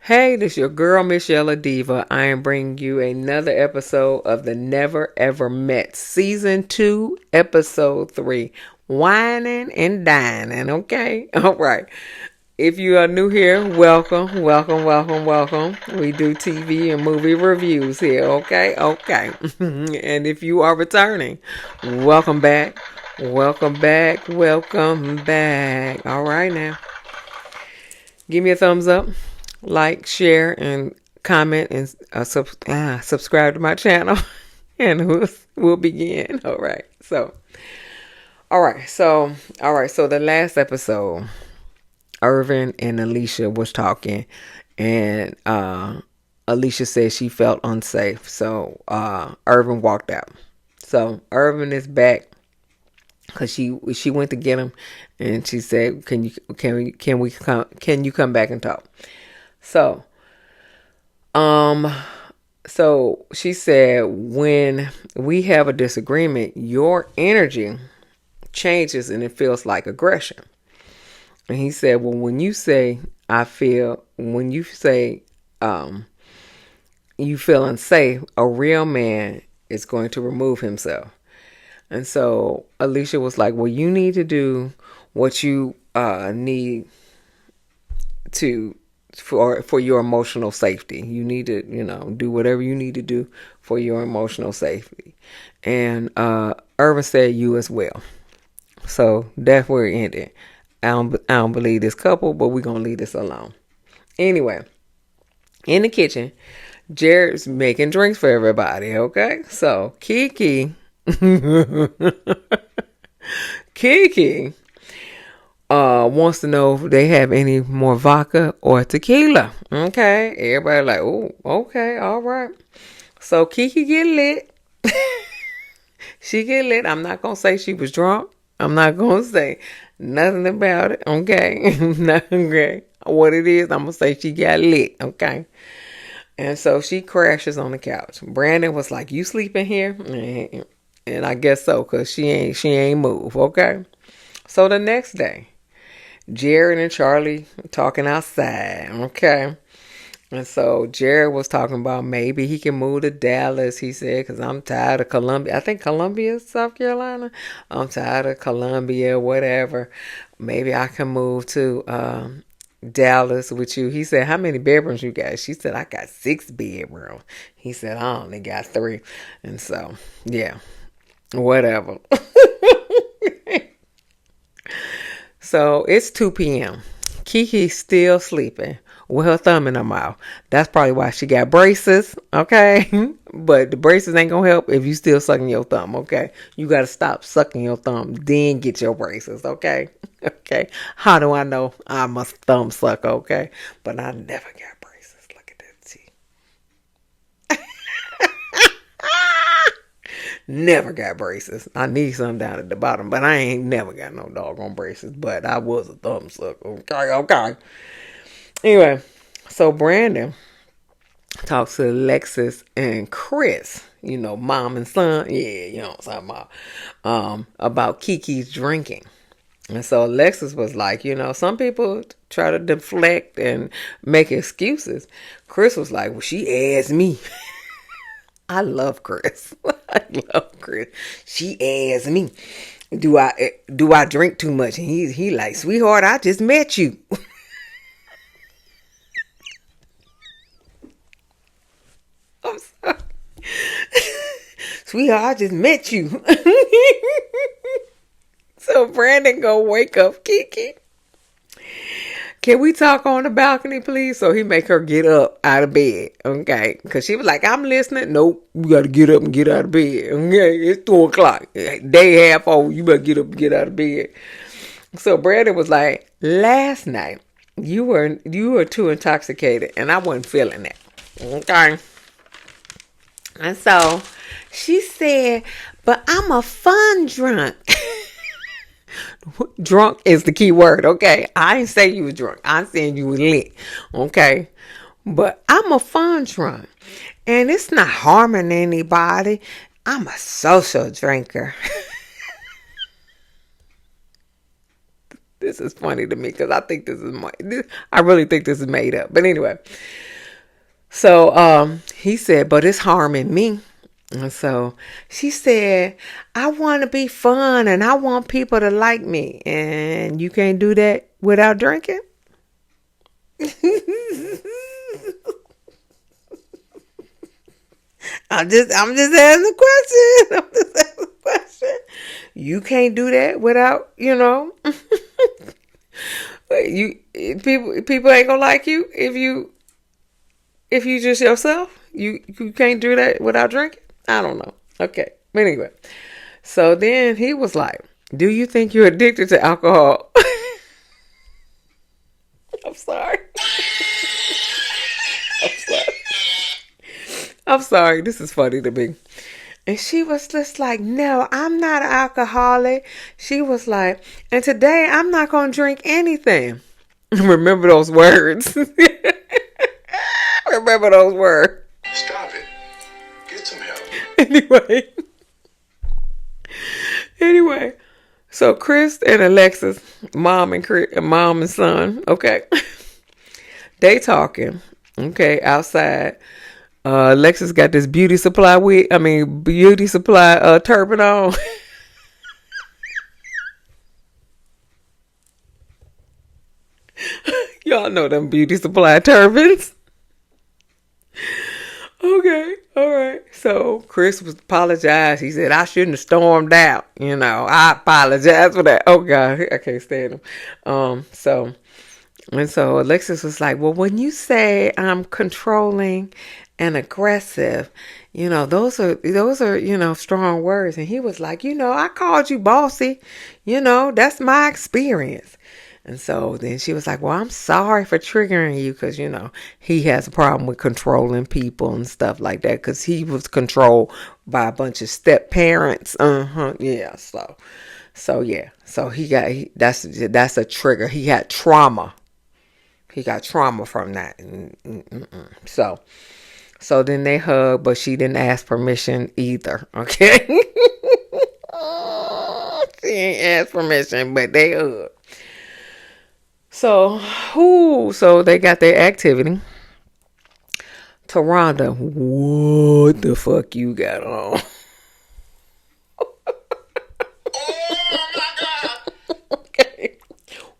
Hey, this is your girl, msyelladiva. I am bringing you another episode of the Never Ever Met Season 2, Episode 3, Whining and Dining, okay? All right. If you are new here, welcome, welcome, welcome, welcome. We do TV and movie reviews here, okay? Okay. And if you are returning, welcome back, welcome back, welcome back. All right now. Give me a thumbs up, like, share, and comment, and subscribe to my channel, and we'll begin. All right. So the last episode, Irvin and Alicia was talking, and Alicia said she felt unsafe, so Irvin walked out. So Irvin is back because she went to get him, and she said, can you come back and talk? So so she said, when we have a disagreement, your energy changes and it feels like aggression. And he said, well, when you say you feel unsafe, a real man is going to remove himself. And so Alicia was like, well, you need to do what you need to for your emotional safety. You need to, do whatever you need to do for your emotional safety. And Irvin said, you as well. So that's where it ended. I don't believe this couple, but we're going to leave this alone. Anyway, in the kitchen, Jared's making drinks for everybody, okay? So KeKe wants to know if they have any more vodka or tequila. Okay, everybody like, oh, okay, all right. So KeKe get lit. She get lit. I'm not gonna say she was drunk. I'm not gonna say nothing about it. Okay, okay. What it is, I'm gonna say she got lit. Okay. And so she crashes on the couch. Brandon was like, you sleeping here? And I guess so, because she ain't move. Okay. So the next day, Jared and Charlie talking outside, okay? And so Jared was talking about maybe he can move to Dallas, he said, because I'm tired of Columbia. I think Columbia, South Carolina. I'm tired of Columbia, whatever. Maybe I can move to Dallas with you. He said, how many bedrooms you got? She said, I got 6 bedrooms. He said, I only got 3. And so, yeah, whatever. So it's 2 p.m. KeKe's still sleeping with her thumb in her mouth. That's probably why she got braces, okay? But the braces ain't gonna help if you still sucking your thumb, okay? You gotta stop sucking your thumb, then get your braces, okay? Okay. How do I know I'm a thumb sucker, okay? But I never got braces. Look at that teeth. Never got braces. I need some down at the bottom, but I ain't never got no doggone braces. But I was a thumb sucker. Okay. Anyway, so Brandon talks to Alexis and Chris, mom and son. Yeah, you know what I'm talking about KeKe's drinking. And so Alexis was like, some people try to deflect and make excuses. Chris was like, well, she asked me. I love Chris. I love Chris. She asked me, do I drink too much? And he like, sweetheart, I just met you. I'm sorry. Sweetheart, I just met you. So Brandon go wake up KeKe. Can we talk on the balcony, please? So he make her get up out of bed, okay? Because she was like, I'm listening. Nope, you got to get up and get out of bed, okay? It's 2 o'clock. Day half over, you better get up and get out of bed. So Brandon was like, last night, you were too intoxicated, and I wasn't feeling that, okay? And so she said, but I'm a fun drunk. Drunk is the key word, okay? I didn't say you were drunk. I'm saying you were lit, okay? But I'm a fun drunk. And it's not harming anybody. I'm a social drinker. This is funny to me because I really think this is made up. But anyway, so he said, but it's harming me. And so she said, I want to be fun and I want people to like me. And you can't do that without drinking? I'm just asking a question. I'm just asking a question. You can't do that without, you people ain't gonna like you if you just yourself. You can't do that without drinking. I don't know. Okay. But anyway. So then he was like, do you think you're addicted to alcohol? I'm sorry. I'm sorry. This is funny to me. And she was just like, no, I'm not an alcoholic. She was like, and today I'm not going to drink anything. Remember those words. Remember those words. Stop it. Get some help. Anyway, so Chris and Alexis, mom and son, okay, they talking, okay, outside. Alexis got this beauty supply turban on. Y'all know them beauty supply turbans. Okay, all right. So Chris was apologized. He said, I shouldn't have stormed out. I apologize for that. Oh God, I can't stand him. So Alexis was like, well, when you say I'm controlling and aggressive, those are strong words. And he was like, I called you bossy. That's my experience. And so then she was like, well, I'm sorry for triggering you because, he has a problem with controlling people and stuff like that because he was controlled by a bunch of step parents. Yeah. So yeah. So that's a trigger. He had trauma. He got trauma from that. So then they hugged, but she didn't ask permission either. Okay. She didn't ask permission, but they hugged. So they got their activity. Taronda, what the fuck you got on? Oh my God. Okay.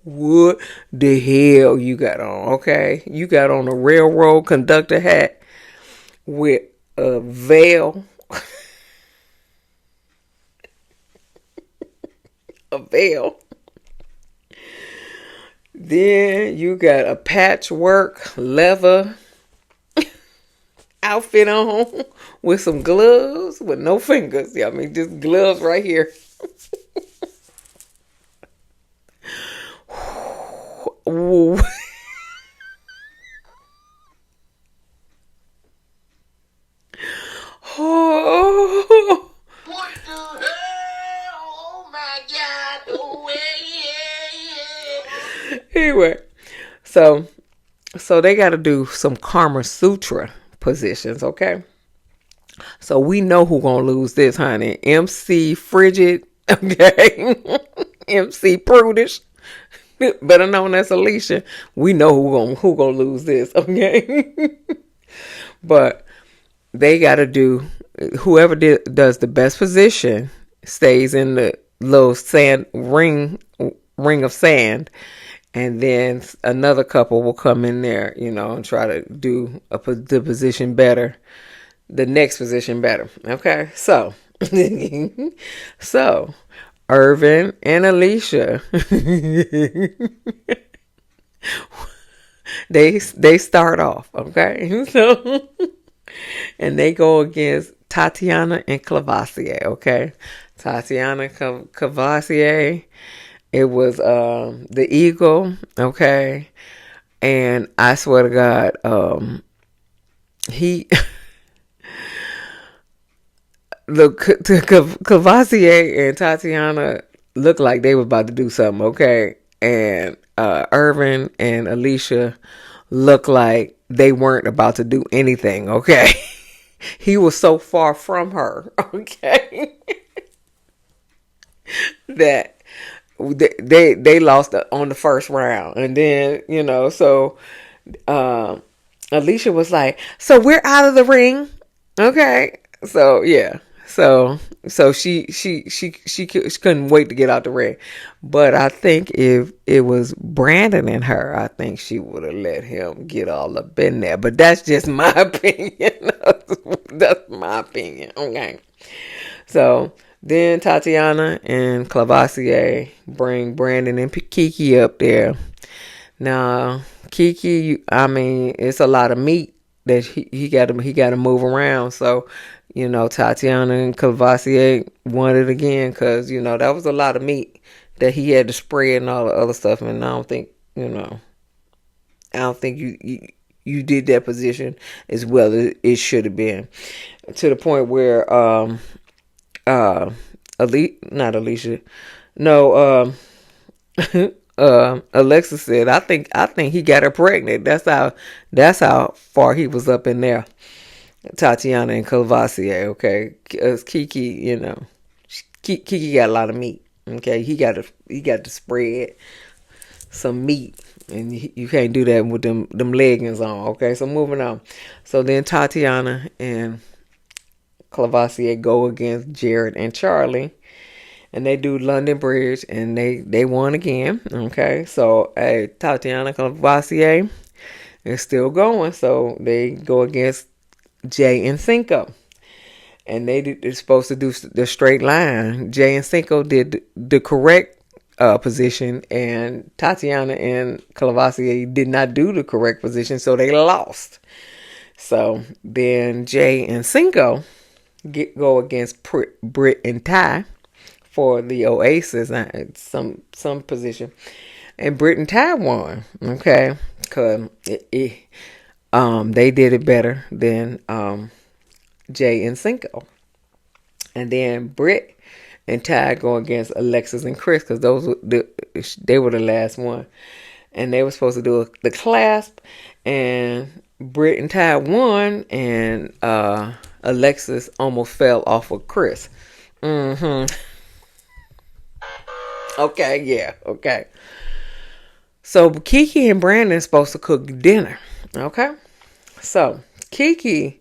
What the hell you got on? Okay. You got on a railroad conductor hat with a veil. A veil. Then you got a patchwork leather outfit on with some gloves with no fingers. Yeah, I mean, just gloves right here. Ooh. Oh. What the hell? Oh my God. Oh, yeah. Anyway, so they got to do some Karma Sutra positions, okay? So we know who gonna lose this, honey. MC Frigid, okay? MC Prudish, better known as Alicia. We know who gonna lose this, okay? But they got to do, whoever does the best position stays in the little sand ring of sand. And then another couple will come in there, and try to do the position better, the next position better. Okay, so Irvin and Alicia, they start off, okay, so and they go against Tatiana and Cavassier, okay, Tatiana Cavassier. It was the Eagle, okay, and I swear to God, he look, Cavassier and Tatiana looked like they were about to do something, okay, and Irvin and Alicia looked like they weren't about to do anything, okay. He was so far from her, okay, that they lost on the first round, and then so uh, Alicia was like, "So we're out of the ring, okay?" So yeah, so she couldn't wait to get out the ring, but I think if it was Brandon and her, I think she would have let him get all up in there. But that's just my opinion. That's my opinion. Okay. So then Tatiana and Clavassier bring Brandon and KeKe up there. Now KeKe, I mean, it's a lot of meat that he got to move around. So Tatiana and Clavassier won it again because that was a lot of meat that he had to spread and all the other stuff. And I don't think you did that position as well as it should have been, to the point where uh not Alicia, no, Alexa said, I think he got her pregnant. That's how far he was up in there. Tatiana and Clavassier, okay, because KeKe, KeKe got a lot of meat. Okay, he got to spread some meat, and you can't do that with them leggings on. Okay, so moving on. So then Tatiana and Clavassier go against Jared and Charlie, and they do London Bridge, and they won again. Okay, so Tatiana Clavassier is still going, so they go against Jay and Cinco, and they're supposed to do the straight line. Jay and Cinco did the correct position, and Tatiana and Clavassier did not do the correct position, so they lost. So then Jay and Cinco go against Britt and Ty for the Oasis, some position, and Britt and Ty won. Okay, because they did it better than Jay and Cinco, and then Britt and Ty go against Alexis and Chris because they were the last one, and they were supposed to do the clasp, and Britt and Ty won, and Alexis almost fell off of Chris. Okay, yeah, okay. So KeKe and Brandon are supposed to cook dinner. Okay, so KeKe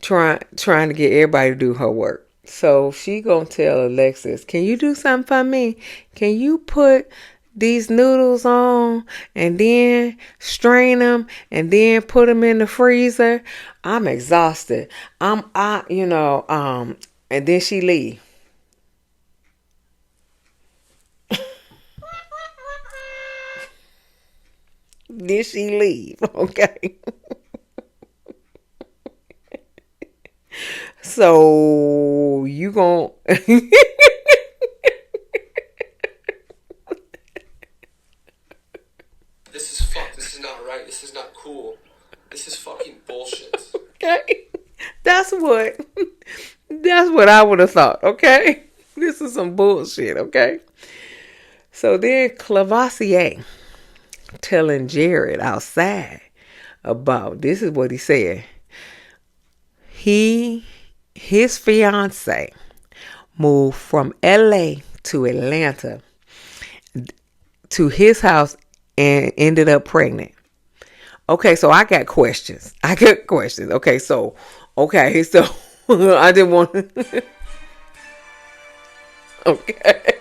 trying to get everybody to do her work. So she gonna tell Alexis, "Can you do something for me? Can you put these noodles on and then strain them and then put them in the freezer? I'm exhausted. And then she leave. Then she leave. Okay. So you gon' This is fuck. This is not right. This is not cool. This is fucking bullshit. Okay. That's what I would have thought, okay? This is some bullshit, okay? So then Clavassier telling Jared outside about, this is what he said. His fiance moved from LA to Atlanta to his house and ended up pregnant. Okay, so I got questions. Okay, so I didn't want okay.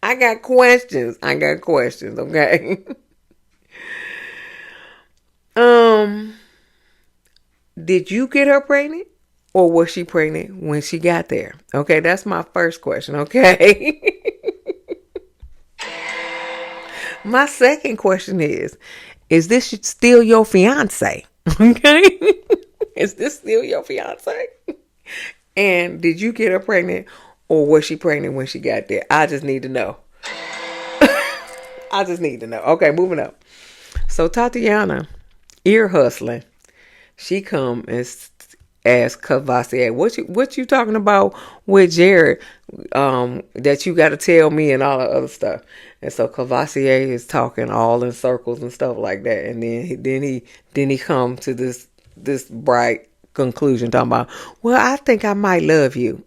I got questions. Okay. Did you get her pregnant, or was she pregnant when she got there? Okay, that's my first question. Okay. My second question is this still your fiance? Okay. Is this still your fiance? And did you get her pregnant, or was she pregnant when she got there? I just need to know. Okay, moving up. So Tatiana, ear hustling, she come and ask Clavassier, what you talking about with Jared? That you got to tell me and all the other stuff. And so Clavassier is talking all in circles and stuff like that. And then he come to this bright conclusion talking about, well, I think I might love you.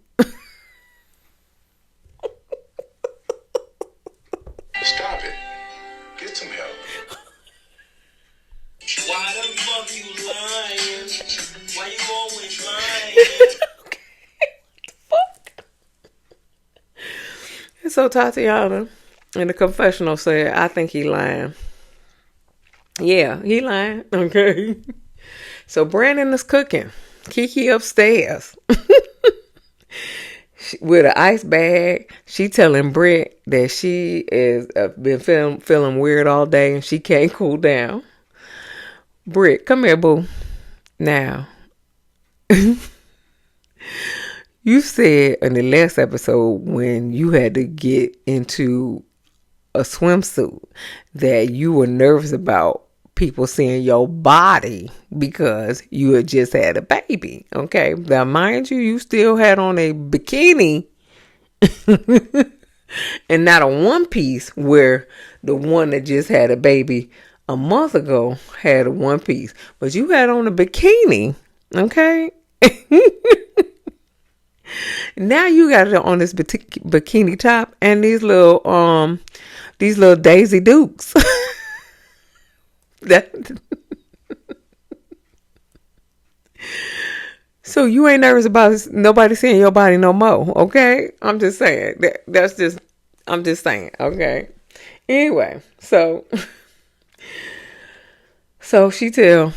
So Tatiana in the confessional said, I think he lying. Yeah, he lying. Okay. So Brandon is cooking. KeKe upstairs with an ice bag. She telling Britt that she is been feeling weird all day and she can't cool down. Britt, come here, boo. Now, you said in the last episode when you had to get into a swimsuit that you were nervous about people seeing your body because you had just had a baby. Okay. Now, mind you, you still had on a bikini and not a one piece where the one that just had a baby a month ago had a one piece. But you had on a bikini. Okay. Now you got it on this bikini top and these little Daisy Dukes. So you ain't nervous about nobody seeing your body no more, okay? I'm just saying I'm just saying, okay. Anyway, so she tell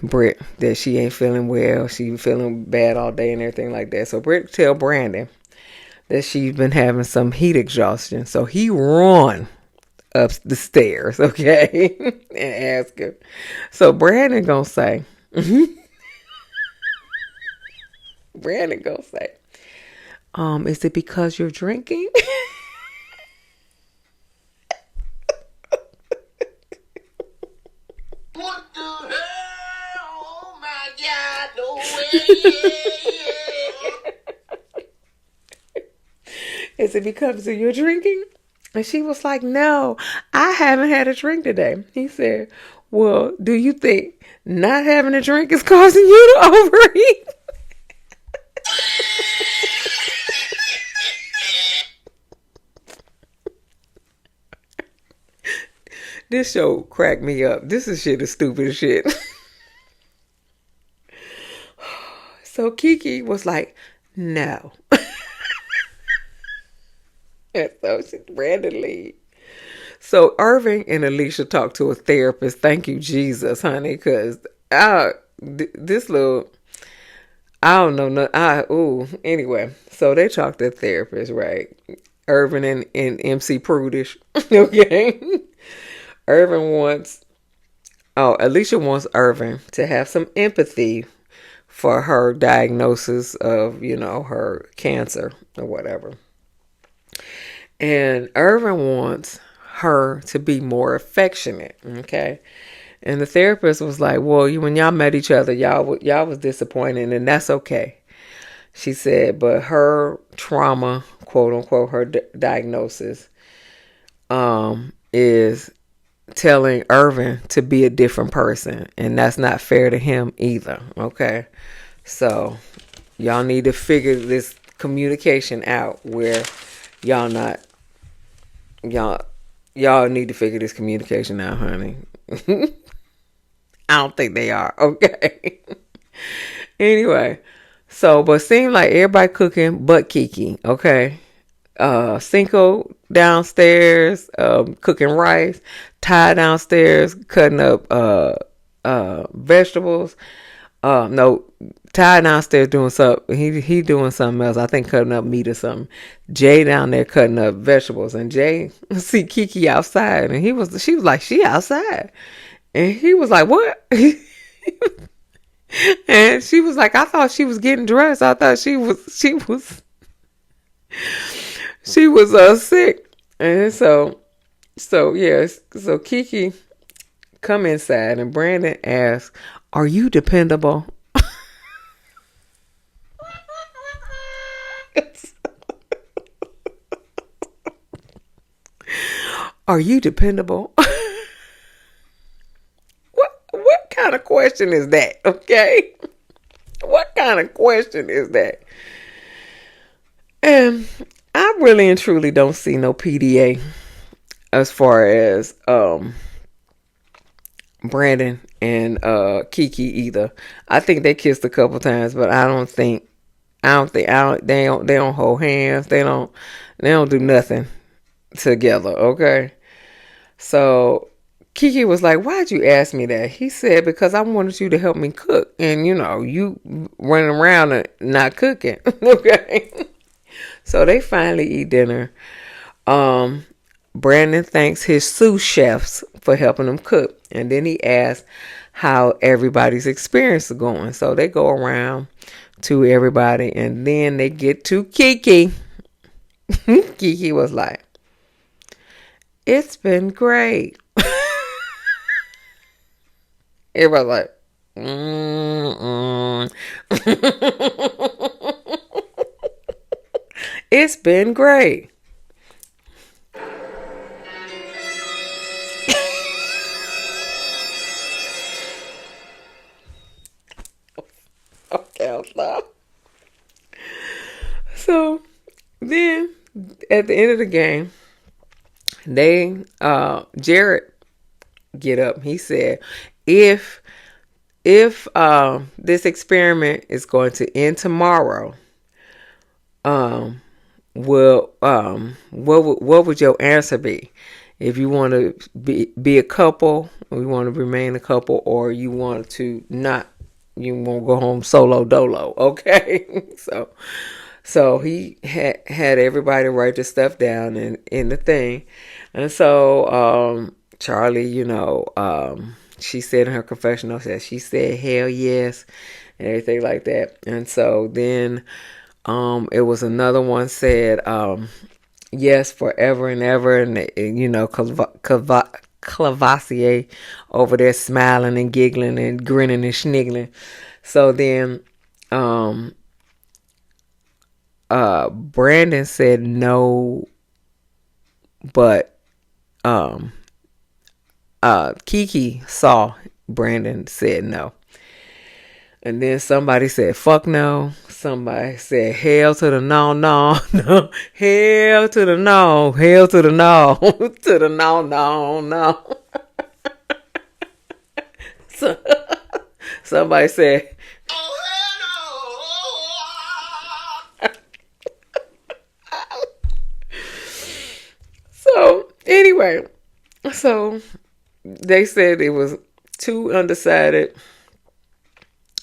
Britt that she ain't feeling well. She feeling bad all day and everything like that. So Britt tell Brandon that she's been having some heat exhaustion. So he run up the stairs, okay, and ask her. So Brandon gonna say, is it because you're drinking? What the hell? Oh my God! No way! Is it because of your drinking? And she was like, no, I haven't had a drink today. He said, well, do you think not having a drink is causing you to overeat? This show cracked me up. This shit is stupid as shit. So KeKe was like, no. And so she randomly. So Irving and Alicia talked to a therapist. Thank you, Jesus, honey, because this little, I don't know. Anyway, so they talked to a therapist, right? Irving and MC Prudish. Okay. Alicia wants Irving to have some empathy for her diagnosis of, her cancer or whatever. And Irving wants her to be more affectionate, okay? And the therapist was like, well, when y'all met each other, y'all was disappointed, and that's okay. She said, but her trauma, quote unquote, her diagnosis, is telling Irving to be a different person, and that's not fair to him either, okay? So y'all need to figure this communication out where y'all need to figure this communication out, honey. I don't think they are, okay? Anyway, but seemed like everybody cooking but KeKe, okay? Cinco downstairs, cooking rice. Ty downstairs cutting up vegetables. No, Ty downstairs doing something. He doing something else. I think cutting up meat or something. Jay down there cutting up vegetables, and Jay see KeKe outside, and she was like, she outside, and he was like, what? And she was like, I thought she was getting dressed. I thought she was sick, and so KeKe come inside, and Brandon asks, are you dependable? Are you dependable? What kind of question is that? Okay. What kind of question is that? And I really and truly don't see no PDA as far as Brandon and KeKe either. I think they kissed a couple times, but I don't think I don't think they don't hold hands. They don't do nothing together. Okay. So KeKe was like, "Why'd you ask me that?" He said, "Because I wanted you to help me cook, and you running around and not cooking." Okay. So they finally eat dinner. Brandon thanks his sous chefs for helping him cook, and then he asks how everybody's experience is going. So they go around to everybody, and then they get to KeKe. KeKe was like, "It's been great." Everybody like, "It's been great." Okay, I'll stop. So then at the end of the game, Jared get up. He said, if this experiment is going to end tomorrow, what would your answer be? If you want to be a couple, or you want to remain a couple, or you want to not, you want to go home solo dolo. Okay. So he had everybody write the stuff down in the thing. And so Charlie, she said in her confessional that she said hell yes and everything like that. And so then it was another one said yes forever and ever, and Clavasier over there smiling and giggling and grinning and schniggling. So then Brandon said no, but KeKe saw Brandon said no. And then somebody said fuck no. Somebody said hell to the no, no, no. Hell to the no. Hell to the no. To the no, no, no. So, somebody said so anyway, so they said it was 2 undecided,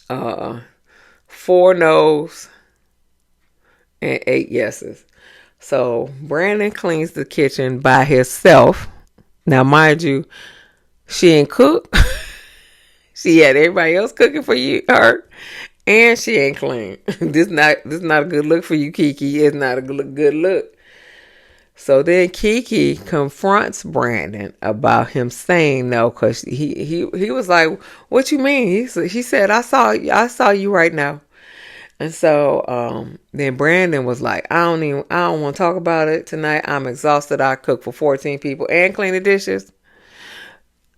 4 no's, and 8 yeses. So Brandon cleans the kitchen by himself. Now, mind you, she ain't cook. She had everybody else cooking for her, and she ain't clean. This not a good look for you, KeKe. It's not a good look. So then KeKe confronts Brandon about him saying no, because he was like, "What you mean?" He said, I saw you right now." And so then Brandon was like, I don't want to talk about it tonight. I'm exhausted. I cooked for 14 people and clean the dishes.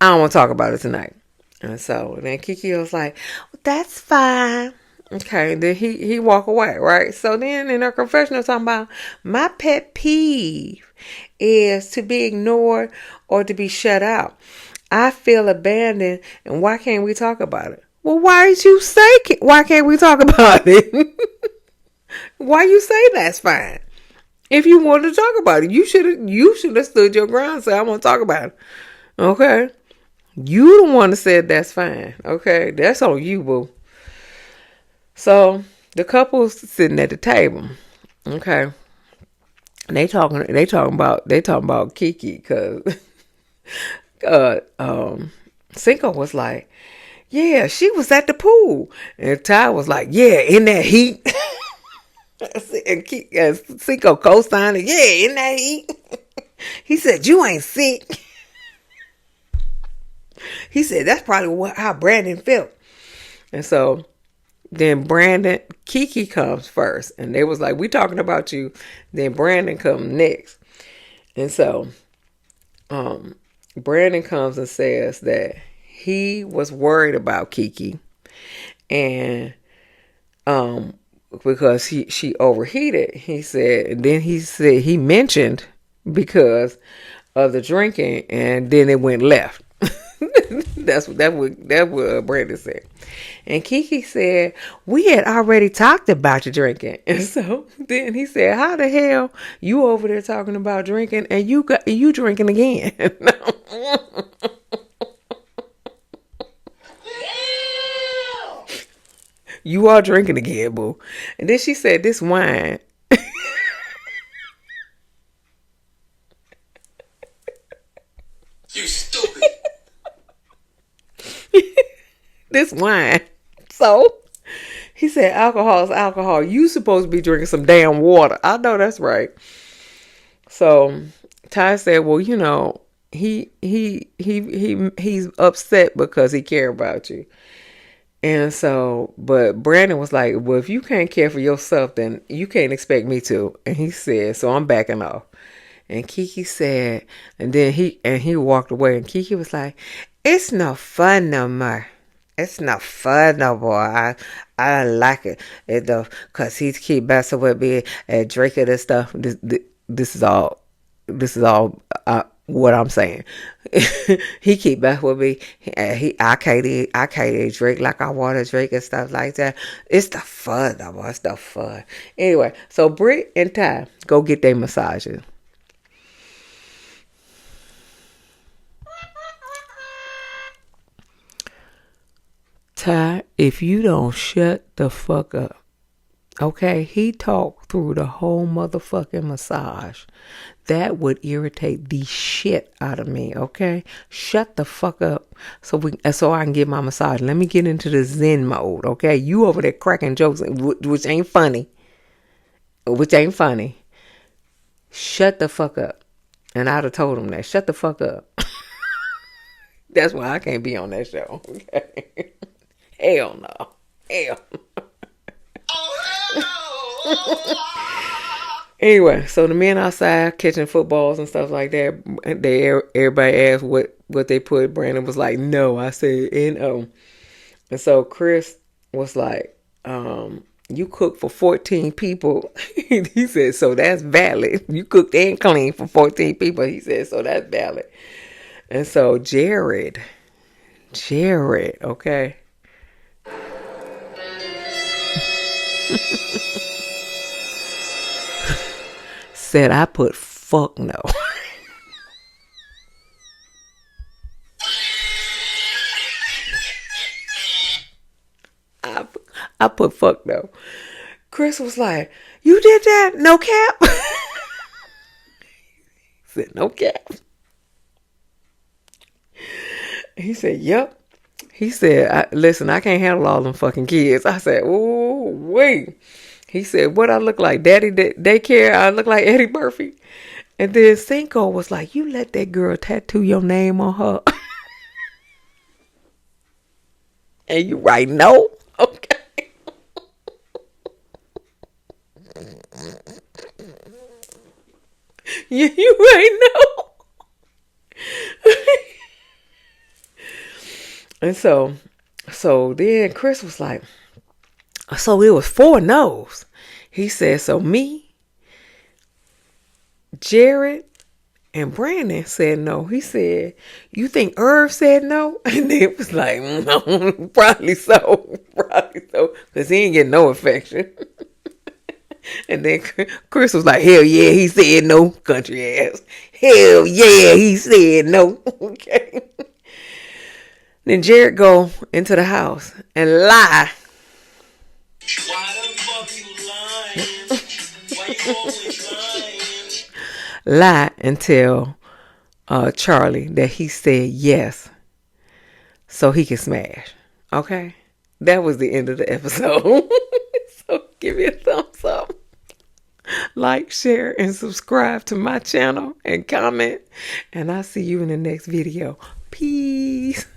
I don't want to talk about it tonight. And so then KeKe was like, well, "That's fine." Okay, then he walk away, right? So then in her confessional talking about, my pet peeve is to be ignored or to be shut out. I feel abandoned, and why can't we talk about it? Well, why did you say why can't we talk about it? Why you say that's fine? If you wanted to talk about it, you should have stood your ground and said, "I want to talk about it." Okay, you the one that said that's fine. Okay, that's on you, boo. So the couple's sitting at the table, okay. And they talking about KeKe, because Cinco was like, "Yeah, she was at the pool," and Ty was like, "Yeah, in that heat." And Cinco co-signed it. "Yeah, in that heat." He said, "You ain't sick." He said, "That's probably how Brandon felt." And so then KeKe comes first, and they was like, "We talking about you." Then Brandon comes next, and so Brandon comes and says that he was worried about KeKe, and because she overheated. He said, and then he mentioned because of the drinking, and then it went left. That's what Brandon said. And KeKe said, we had already talked about you drinking. And so then he said, how the hell you over there talking about drinking and you drinking again? You are drinking again, boo. And then she said, this wine. You stupid. This wine. So he said, alcohol is alcohol. You supposed to be drinking some damn water. I know that's right. So Ty said, well, he's upset because he care about you. And so, but Brandon was like, well, if you can't care for yourself, then you can't expect me to. And he said, so I'm backing off. And KeKe said, and then he walked away. And KeKe was like, it's no fun no more. It's not fun no more. I don't like it. Cause he keep messing with me and drinking and stuff. This is all what I'm saying. He keep messing with me. I can't even drink like I want to drink and stuff like that. It's the fun no more. It's the fun. Anyway, so Britt and Ty go get their massages. Ty, if you don't shut the fuck up, okay? He talked through the whole motherfucking massage. That would irritate the shit out of me, okay? Shut the fuck up so I can get my massage. Let me get into the Zen mode, okay? You over there cracking jokes, which ain't funny. Shut the fuck up. And I'd have told him that. Shut the fuck up. That's why I can't be on that show, okay? Hell no. Hell no. Anyway, so the men outside catching footballs and stuff like that. Everybody asked what they put. Brandon was like, no. I said N-O. And so Chris was like, you cooked for 14 people. He said, so that's valid. You cooked and cleaned for 14 people. He said, so that's valid. And so Jared, okay. Said I put fuck no. I put fuck no. Chris was like, you did that? No cap? Said no cap. He said, yep. He said, listen, I can't handle all them fucking kids. I said, ooh, wait. He said, what I look like? Daddy daycare? I look like Eddie Murphy? And then Cinco was like, you let that girl tattoo your name on her. And you right, no? Okay. You right, no? And so then Chris was like, so it was 4 no's. He said, so me, Jared, and Brandon said no. He said, you think Irv said no? And it was like, no, probably so. Because he ain't getting no affection. And then Chris was like, hell yeah, he said no, country ass. Hell yeah, he said no. Okay. Then Jared go into the house and lie. Why the fuck you lying? Why you always lying? Lie and tell Charlie that he said yes so he can smash. Okay? That was the end of the episode. So give me a thumbs up. Like, share, and subscribe to my channel and comment. And I'll see you in the next video. Peace.